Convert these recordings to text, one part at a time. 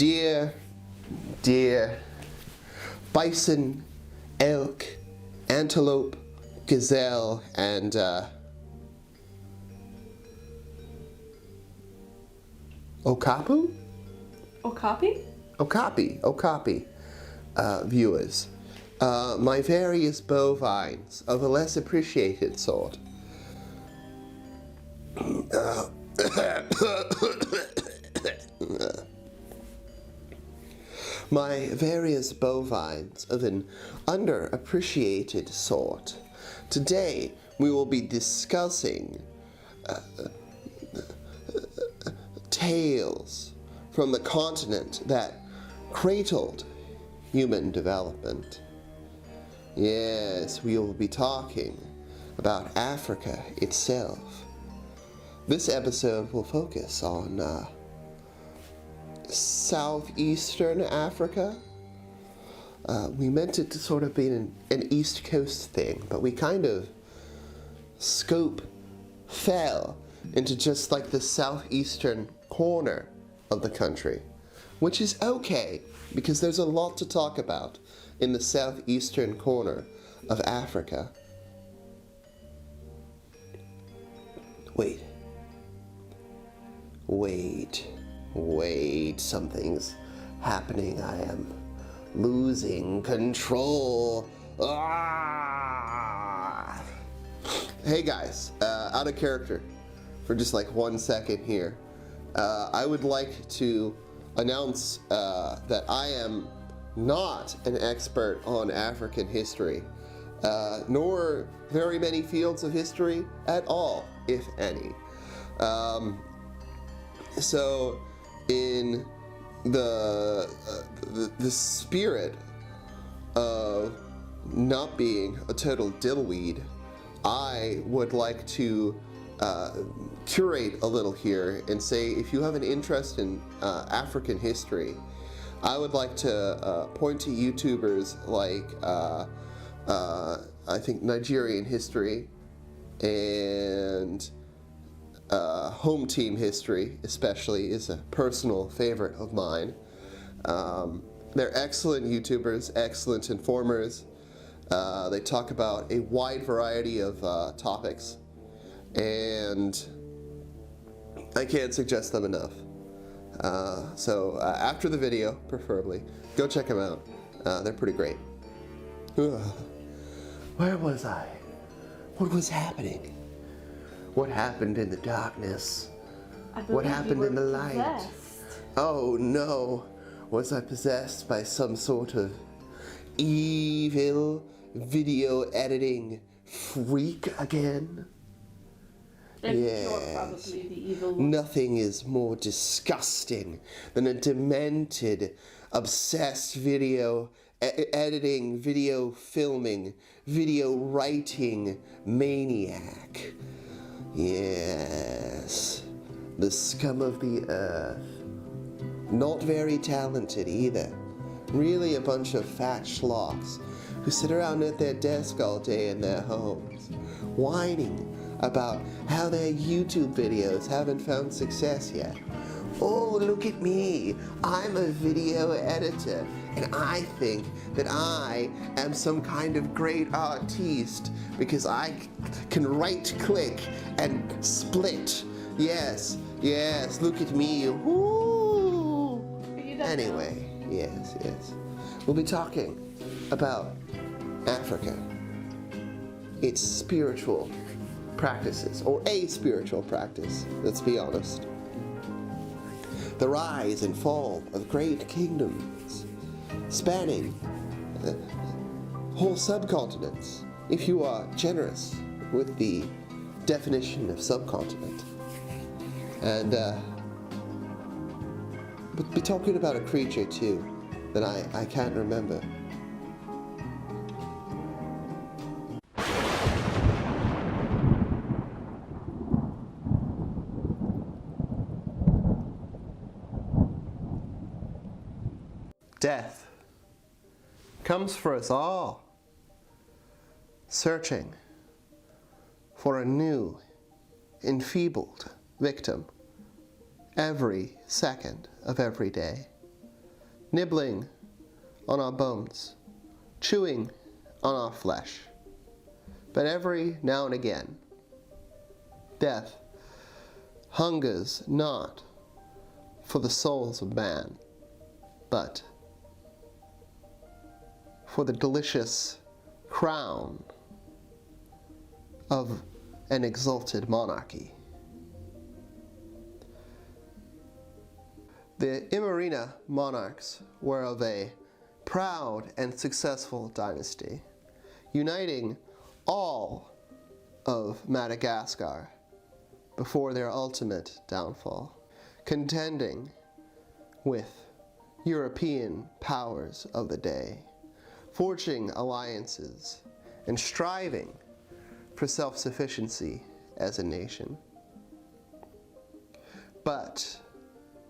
Deer, bison, elk, antelope, gazelle, and Okapi, viewers. My various bovines of a less appreciated sort. My various bovines of an underappreciated sort. Today we will be discussing tales from the continent that cradled human development. Yes, we will be talking about Africa itself. This episode will focus on southeastern Africa. We meant it to sort of be an East Coast thing, but we kind of fell into just like the southeastern corner of the country, which is okay because there's a lot to talk about in the southeastern corner of Africa. Wait, something's happening. I am losing control. Ah! Hey guys, out of character for just like 1 second here. I would like to announce that I am not an expert on African history, nor very many fields of history at all, if any. So, in the spirit of not being a total dillweed, I would like to curate a little here and say, if you have an interest in African history, I would like to point to YouTubers like I think Nigerian History and Hometeam History especially is a personal favorite of mine. They're excellent YouTubers, excellent informers. They talk about a wide variety of topics, and I can't suggest them enough. So after the video, preferably, go check them out. They're pretty great. Where was I? What was happening? What happened in the darkness? What happened in the light? Possessed. Oh no! Was I possessed by some sort of evil video editing freak again? You're probably the evil one. Nothing is more disgusting than a demented, obsessed video editing, video filming, video writing maniac. Yes, the scum of the earth. Not very talented either. Really a bunch of fat schlocks who sit around at their desk all day in their homes, whining about how their YouTube videos haven't found success yet. Oh, look at me, I'm a video editor, and I think that I am some kind of great artiste because I can right-click and split. Yes, look at me. Woo! Anyway, yes. We'll be talking about Africa, its spiritual practices, or a spiritual practice, let's be honest. The rise and fall of great kingdoms, spanning whole subcontinents, if you are generous with the definition of subcontinent. And we'll be talking about a creature too that I can't remember. Death comes for us all, searching for a new, enfeebled victim every second of every day. nibbling on our bones, chewing on our flesh. But every now and again, death hungers not for the souls of man, but for the delicious crown of an exalted monarchy. The Imerina monarchs were of a proud and successful dynasty, uniting all of Madagascar before their ultimate downfall, contending with European powers of the day, forging alliances, and striving for self-sufficiency as a nation. But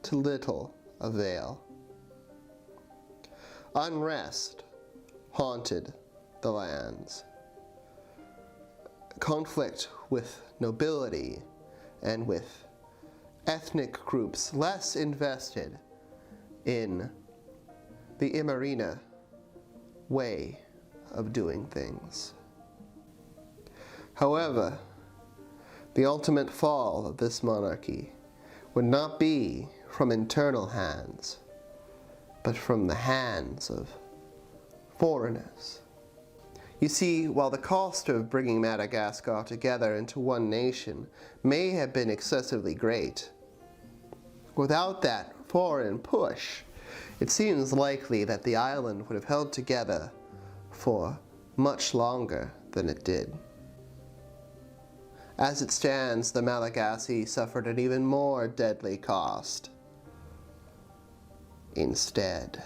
to little avail. Unrest haunted the lands. Conflict with nobility and with ethnic groups less invested in the Imerina way of doing things. However, the ultimate fall of this monarchy would not be from internal hands, but from the hands of foreigners. You see, while the cost of bringing Madagascar together into one nation may have been excessively great, without that foreign push, it seems likely that the island would have held together for much longer than it did. As it stands, the Malagasy suffered an even more deadly cost instead.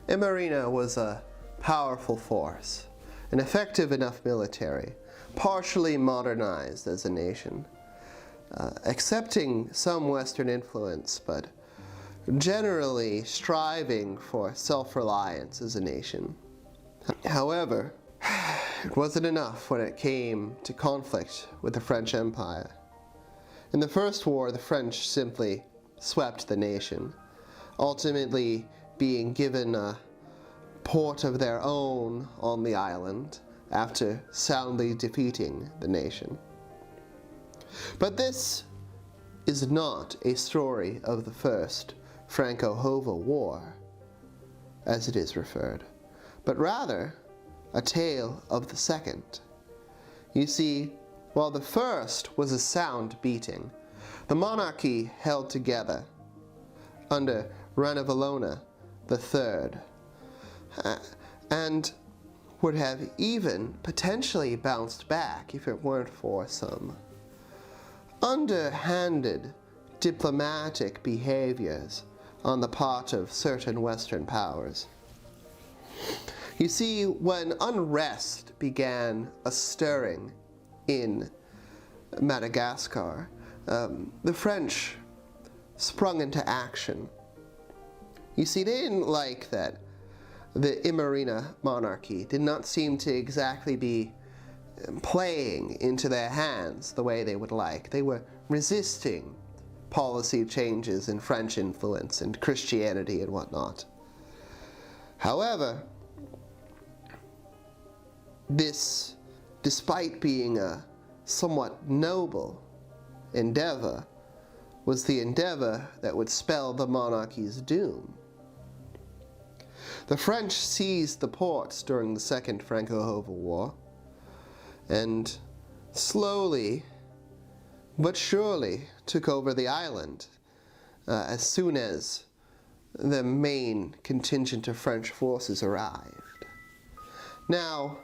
Imerina was a powerful force, an effective enough military, partially modernized as a nation, accepting some Western influence, but generally striving for self-reliance as a nation. However, it wasn't enough when it came to conflict with the French Empire. In the First War, the French simply swept the nation, ultimately being given a port of their own on the island after soundly defeating the nation. But this is not a story of the First Franco-Hova War, as it is referred, but rather a tale of the second. You see, while the first was a sound beating, the monarchy held together under Ranu III, and would have even potentially bounced back if it weren't for some underhanded diplomatic behaviors on the part of certain Western powers. You see, when unrest began a stirring in Madagascar, the French sprung into action. You see, they didn't like that the Imerina monarchy did not seem to exactly be playing into their hands the way they would like. They were resisting policy changes in French influence and Christianity and whatnot. However, this, despite being a somewhat noble endeavor, was the endeavor that would spell the monarchy's doom. The French seized the ports during the Second Franco-Hova War, and slowly but surely took over the island as soon as the main contingent of French forces arrived. Now,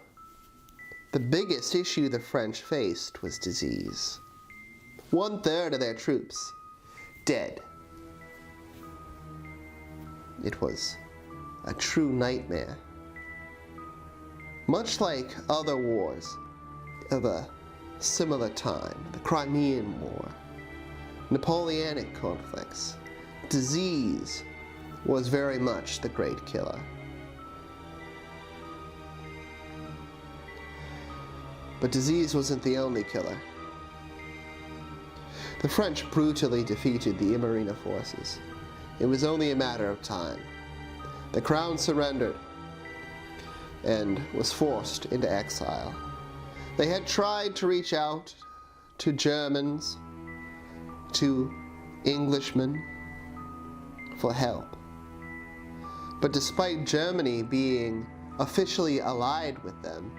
the biggest issue the French faced was disease. 1/3 of their troops dead. It was a true nightmare. Much like other wars of a similar time, the Crimean War, Napoleonic conflicts, disease was very much the great killer. But disease wasn't the only killer. The French brutally defeated the Imerina forces. It was only a matter of time. The crown surrendered and was forced into exile. They had tried to reach out to Germans, to Englishmen for help. But despite Germany being officially allied with them,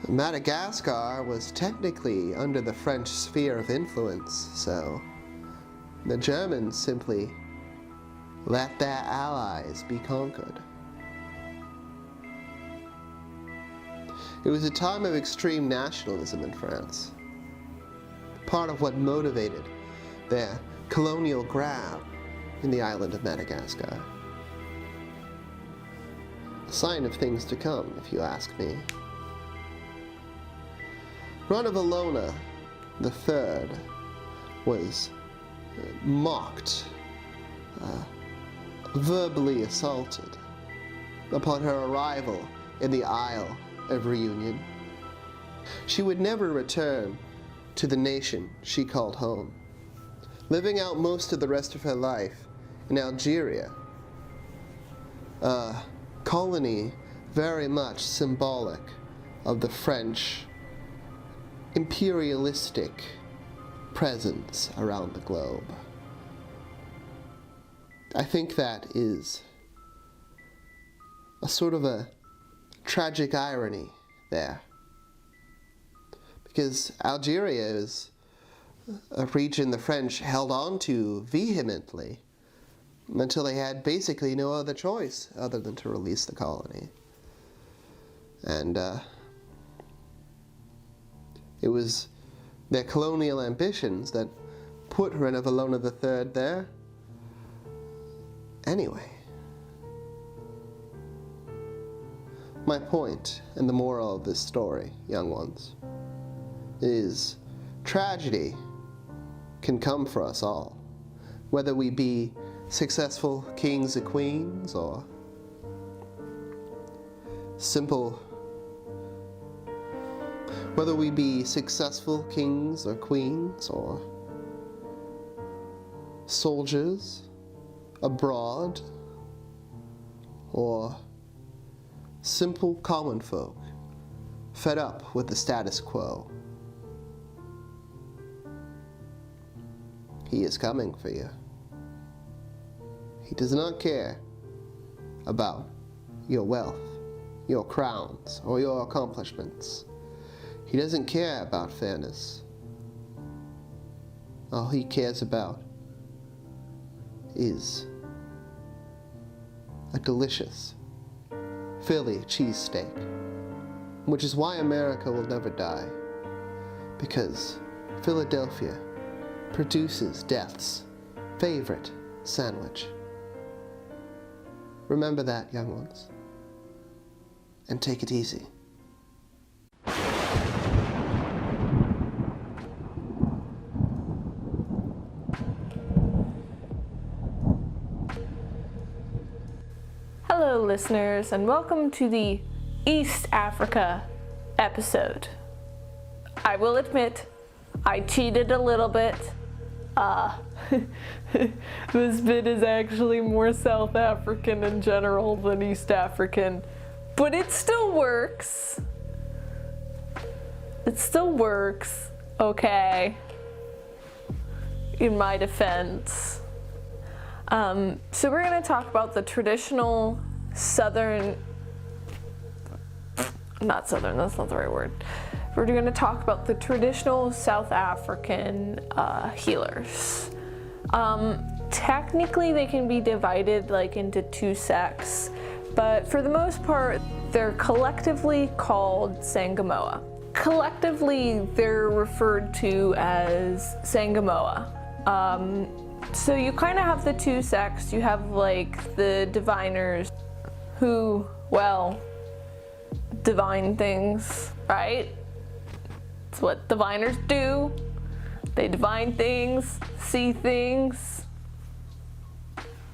Madagascar was technically under the French sphere of influence, so the Germans simply let their allies be conquered. It was a time of extreme nationalism in France, part of what motivated their colonial grab in the island of Madagascar. A sign of things to come, if you ask me. Ronu III was mocked, verbally assaulted upon her arrival in the Isle of Reunion. She would never return to the nation she called home, living out most of the rest of her life in Algeria, a colony very much symbolic of the French imperialistic presence around the globe. I think that is a sort of a tragic irony there, because Algeria is a region the French held on to vehemently until they had basically no other choice other than to release the colony. And it was their colonial ambitions that put Ronu III there anyway. My point, and the moral of this story, young ones, is tragedy can come for us all, whether we be successful kings or queens, or whether we be successful kings or queens, or soldiers abroad, or simple common folk fed up with the status quo. He is coming for you. He does not care about your wealth, your crowns, or your accomplishments. He doesn't care about fairness. All he cares about is a delicious Philly cheesesteak, which is why America will never die, because Philadelphia produces death's favorite sandwich. Remember that, young ones, and take it easy. Hello, listeners, and welcome to the East Africa episode. I will admit, I cheated a little bit. This bit is actually more South African in general than East African, but it still works. It still works, okay, in my defense. So we're going to talk about the traditional not southern, that's not the right word. We're going to talk about the traditional South African healers. Technically they can be divided like into two sects, but for the most part they're collectively called Sangoma. Collectively they're referred to as Sangoma. So you kind of have the two sects. You have like the diviners who, well, divine things, right? It's what diviners do. They divine things, see things.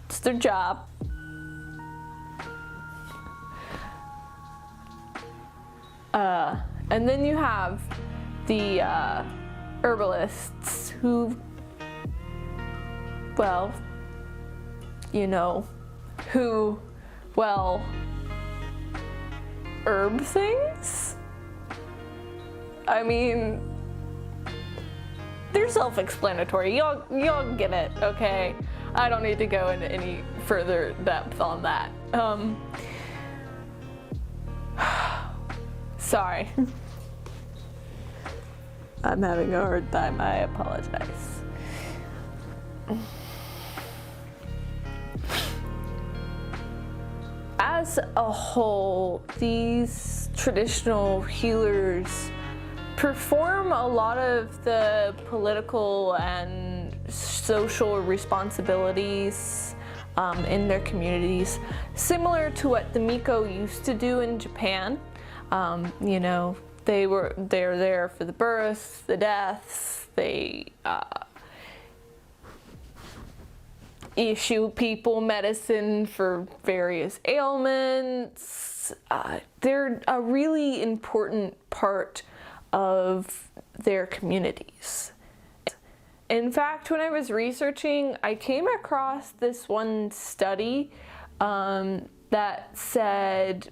It's their job. And then you have the herbalists who, well, herb things? I mean, they're self-explanatory. Y'all get it, okay? I don't need to go into any further depth on that. Sorry. I'm having a hard time. I apologize. As a whole, these traditional healers perform a lot of the political and social responsibilities in their communities, similar to what the Miko used to do in Japan. They're there for the births, the deaths. They issue people medicine for various ailments. They're a really important part of their communities. In fact, when I was researching, I came across this one study that said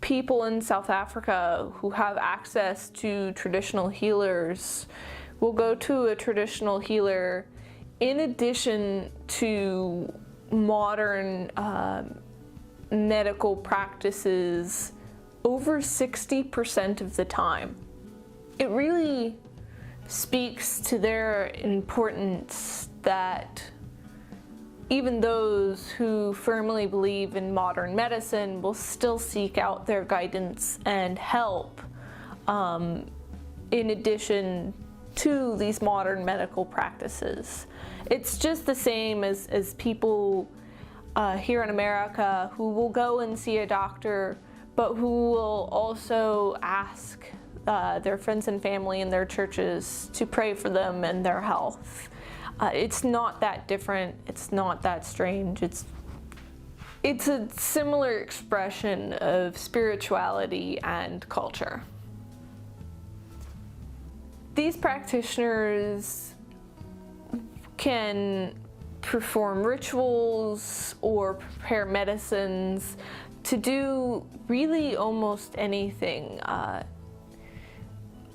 people in South Africa who have access to traditional healers will go to a traditional healer in addition to modern medical practices over 60% of the time. It really speaks to their importance that even those who firmly believe in modern medicine will still seek out their guidance and help in addition to these modern medical practices. It's just the same as people here in America who will go and see a doctor, but who will also ask their friends and family in their churches to pray for them and their health. It's not that different. It's not that strange. It's a similar expression of spirituality and culture. These practitioners can perform rituals or prepare medicines to do really almost anything.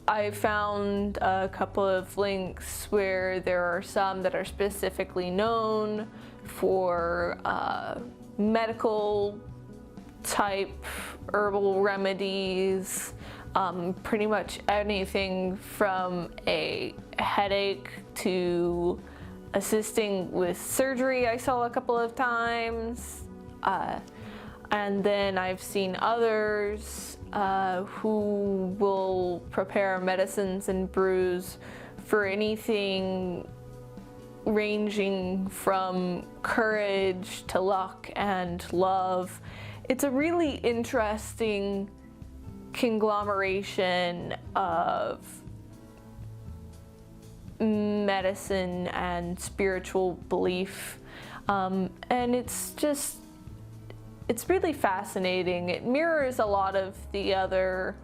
I found a couple of links where there are some that are specifically known for medical type herbal remedies, pretty much anything from a headache to assisting with surgery I saw a couple of times. And then I've seen others who will prepare medicines and brews for anything ranging from courage to luck and love. It's a really interesting conglomeration of medicine and spiritual belief, and it's really fascinating. It mirrors a lot of the other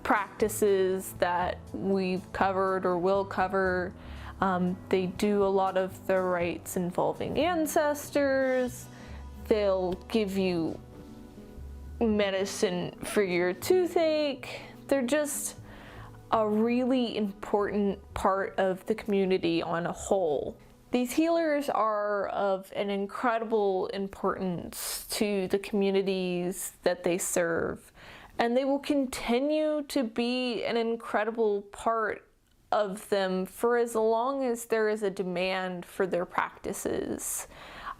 practices that we've covered or will cover. They do a lot of the rites involving ancestors. They'll give you medicine for your toothache. They're just a really important part of the community on a whole. These healers are of an incredible importance to the communities that they serve, and they will continue to be an incredible part of them for as long as there is a demand for their practices.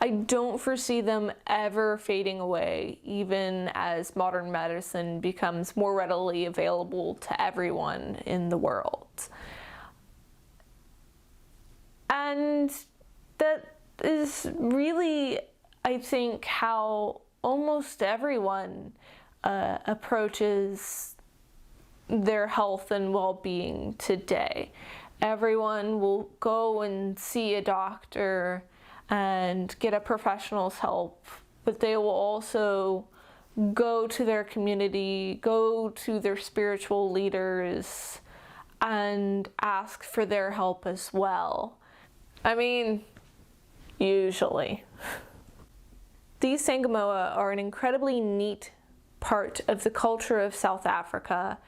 I don't foresee them ever fading away, even as modern medicine becomes more readily available to everyone in the world. And that is really, I think, how almost everyone approaches their health and well-being today. Everyone will go and see a doctor and get a professional's help, but they will also go to their community, go to their spiritual leaders, and ask for their help as well. I mean, usually. These Sangomoa are an incredibly neat part of the culture of South Africa.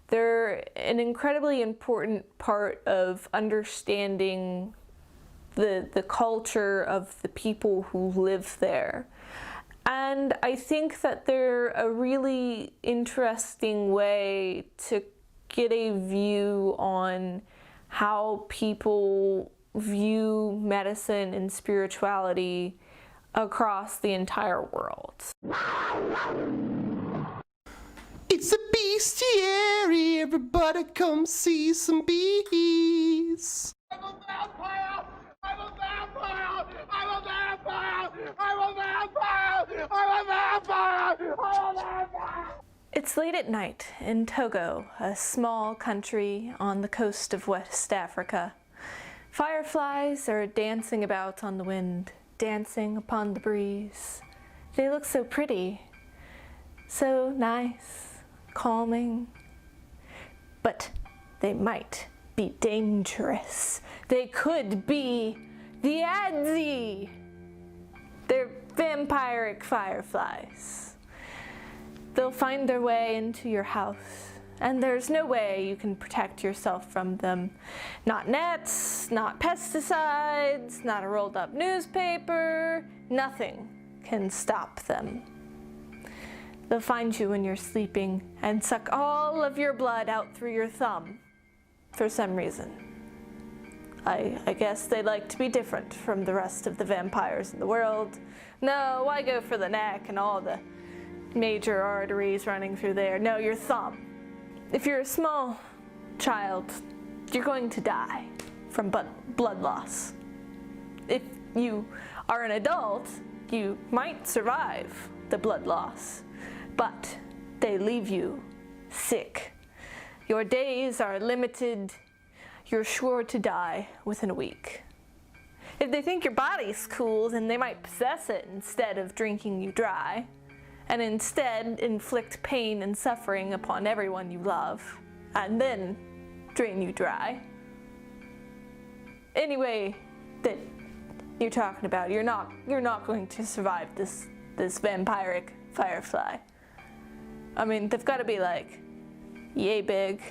They're an incredibly important part of understanding the culture of the people who live there. And I think that they're a really interesting way to get a view on how people view medicine and spirituality across the entire world. It's a bestiary, everybody come see some bees. I'm a vampire! I'm a vampire! I'm a vampire! I'm a vampire! I'm a vampire! I'm a vampire! It's late at night in Togo, a small country on the coast of West Africa. Fireflies are dancing about on the wind, dancing upon the breeze. They look so pretty, so nice, calming. But they might be dangerous. They could be the Adze. They're vampiric fireflies. They'll find their way into your house, and there's no way you can protect yourself from them. Not nets, not pesticides, not a rolled up newspaper, nothing can stop them. They'll find you when you're sleeping and suck all of your blood out through your thumb for some reason. I guess they like to be different from the rest of the vampires in the world. No, why go for the neck and all the major arteries running through there? No, your thumb. If you're a small child, you're going to die from blood loss. If you are an adult, you might survive the blood loss, but they leave you sick. Your days are limited. You're sure to die within a week. If they think your body's cool, then they might possess it instead of drinking you dry, and instead inflict pain and suffering upon everyone you love, and then drain you dry. Anyway, that you're talking about, you're not going to survive this vampiric firefly. I mean, they've got to be like yay big,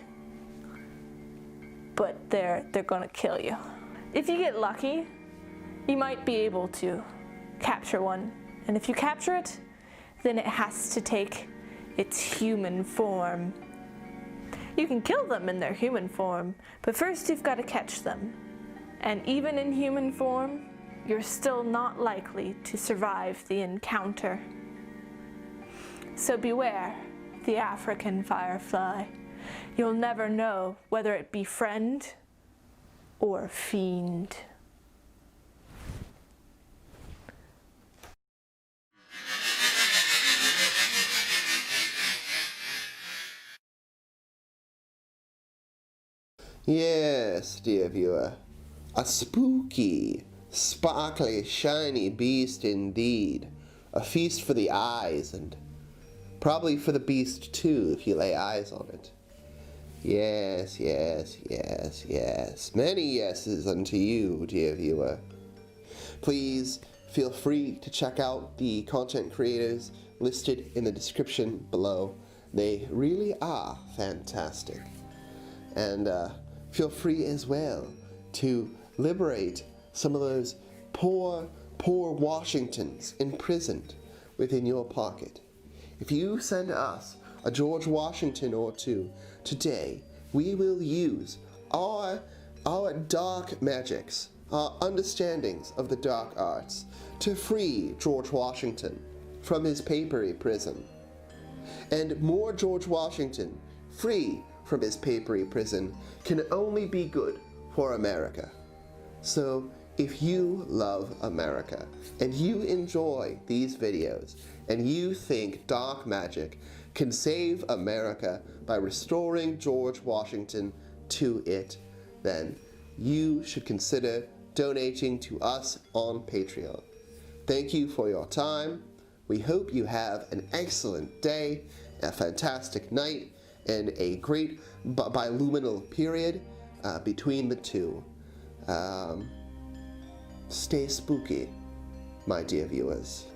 but they're gonna kill you. If you get lucky, you might be able to capture one, and if you capture it, then it has to take its human form. You can kill them in their human form, but first you've got to catch them. And even in human form, you're still not likely to survive the encounter. So beware the African firefly. You'll never know whether it be friend or fiend. Yes, dear viewer, a spooky, sparkly, shiny beast indeed. A feast for the eyes, and probably for the beast too, if you lay eyes on it. Yes, yes, yes, yes. Many yeses unto you, dear viewer. Please feel free to check out the content creators listed in the description below. They really are fantastic. And feel free as well to liberate some of those poor Washingtons imprisoned within your pocket. If you send us a George Washington or two today, we will use our dark magics, our understandings of the dark arts, to free George Washington from his papery prison. And more George Washington free from his papery prison can only be good for America. So if you love America and you enjoy these videos and you think dark magic can save America by restoring George Washington to it, then you should consider donating to us on Patreon. Thank you for your time. We hope you have an excellent day, a fantastic night, and a great biluminal period between the two. Stay spooky, my dear viewers.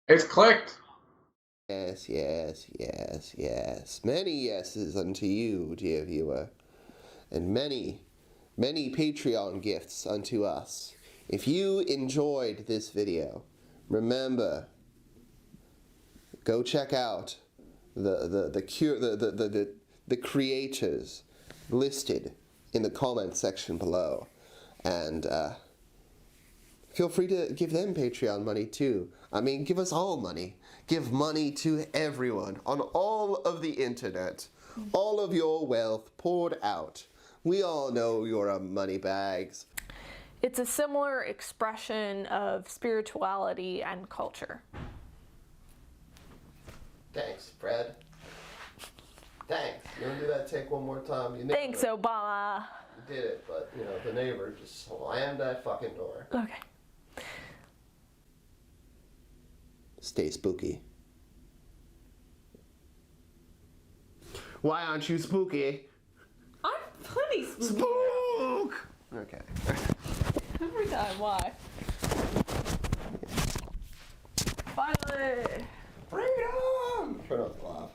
It's clicked. Yes, yes, yes, yes. Many yeses unto you, dear viewer. And many, many Patreon gifts unto us. If you enjoyed this video, remember, go check out the creators listed in the comment section below. And feel free to give them Patreon money too. I mean, give us all money. Give money to everyone on all of the internet. All of your wealth poured out. We all know you're money bags. It's a similar expression of spirituality and culture. Thanks, Fred. Thanks. You want to do that take one more time? You Thanks, Obama. You did it, but, you know, the neighbor just slammed that fucking door. Okay. Stay spooky. Why aren't you spooky? I'm plenty spooky. Spook! Okay. Every time, why? Finally! Freedom! Turn off the laugh.